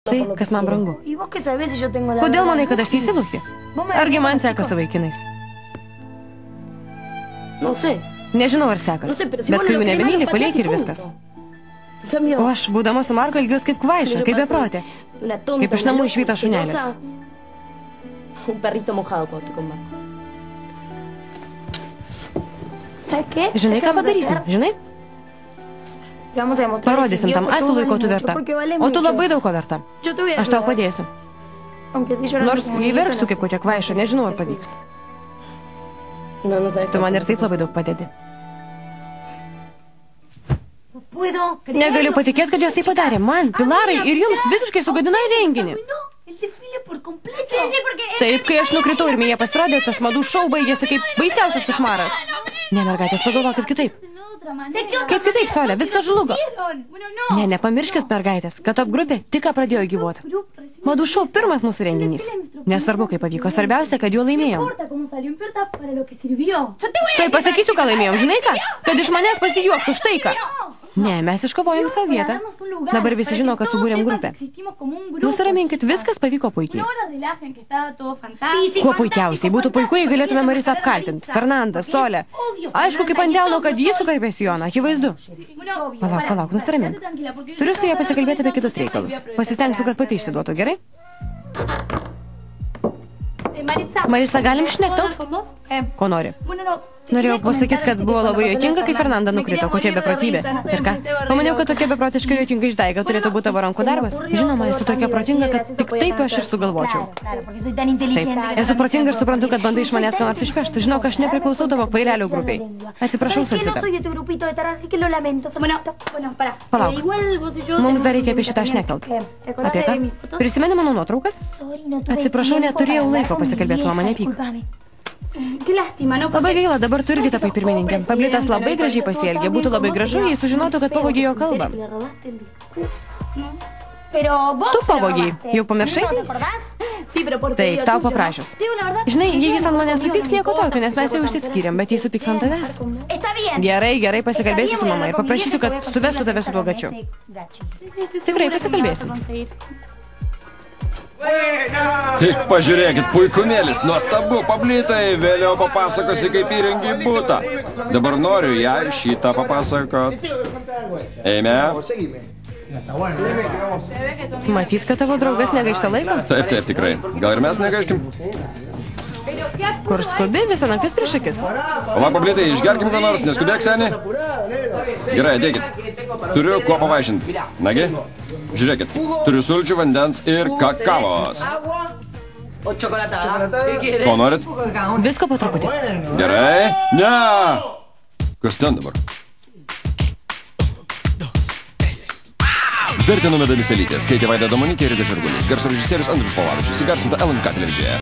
Tai, kas man brangu. Kodėl manai, kad aš teisi, Luki? Argi man seka su vaikinais? Nežinau, ar sekas. Bet kai jų nebemyli, palieki ir viskas. O aš, būdama su Marku, elgiuos kaip kvaiša, kaip beprotė. Kaip iš namų išvytas šunelis. Žinai, ką padarysim? Žinai? Parodysim tam asilui, ko tu verta. O tu labai daug ko verta. Aš tau padėsiu. Nors jei verksiu kaip kokia kvaiša, nežinau, ar pavyks. Tu man ir taip labai daug padedi. Negaliu patikėti, kad jos tai padarė. Man, Pilarai ir jums visiškai sugadinai renginį. Taip, kai aš nukritau ir mėje pasirodė, tas madų šou baigėsi kaip baisiausias košmaras. Ne, mergaitės, pagalvokit kitaip. Kaip kitaip, Solė, viskas žlugo. Ne, nepamirškit, mergaitės, kad top grupė tik ką pradėjo gyvuoti. Madų šou pirmas mūsų renginys. Nesvarbu, kaip pavyko, svarbiausia, kad juo laimėjom. Tai pasakysiu, ką laimėjom, žinai ką? Kad iš manęs pasijuoktų, štai ką. Ne, mes iškovojom savo vietą. Dabar visi žino, kad subūrėm grupę. Nusiraminkit, viskas pavyko puikiai. Kuo puikiausiai. Būtų puiku, jei galėtume Marisą apkaltinti. Fernandą, Solę. Aišku, kaip ant delno, kad jis sukarpė sijoną. Akivaizdu. Palauk, nusiramink. Turiu su ją pasikalbėti apie kitus reikalus. Pasistengsiu, kad pati išsiduotų, gerai? Marisa, galim šnektelt? Ko nori? Norėjau pasakyti, kad buvo labai juokinga, kai Fernanda nukrito, kokia beprotybė. Ir ką? Pamaniau, kad tokia beprotiškai juokinga išdaiga turėtų būti tavo rankų darbas. Žinoma, esu tokia protinga, kad tik taip aš ir sugalvočiau. Taip, esu protinga ir suprantu, kad bandai iš manęs ką nors išpešti. Žinau, kad aš nepriklausau tavo kvailelių grupiai. Atsiprašau, Salsita. Palauk, mums dar reikia apie šitą šnektelt. Apie ką? Prisimeni mano nuotraukas? Atsiprašau, neturėjau laiko pasikalbėti su mane pyk. Labai gaila, dabar tu irgi tapai pirmininkė. Pablitas labai gražiai pasielgė. Būtų labai gražu, jei sužinotų, kad pavogė jo kalbą. Tu pavogiai. Jau pamiršai? Taip, tau paprašius. Žinai, jei jis ant manęs supyks, nieko tokio, nes mes jau išsiskyrėm, bet jei supyks ant tavęs. Gerai, pasikalbėsiu su mama ir paprašysiu, kad suvestų tave su tuo gačiu. Tikrai pasikalbėsim. Tik pažiūrėkit, puikumėlis, nuostabu, Pablitai, vėliau papasakosi, kaip įrengi butą. Dabar noriu ją šitą papasakot. Eime. Matyt, kad tavo draugas negaišta laiko? Taip, tikrai. Gal ir mes negaiškim? Kur skubi, visą naktis prieš akis. Va, Pablitai, išgerkim ką nors, neskubėk, seni. Gerai, ateikit. Turiu kuo pavaišinti. Nagi? Žiūrėkit, turiu sulčių, vandens ir kakavos. Ko norit? Visko po truputį. Gerai? Ne! Kas ten dabar? Vertinome Dalis Elytės, Keitė Vaida Domonytė ir Rida Žirgulis. Garso režisierius Andrius Pavlovičius, įgarsinta LMK televizijoje.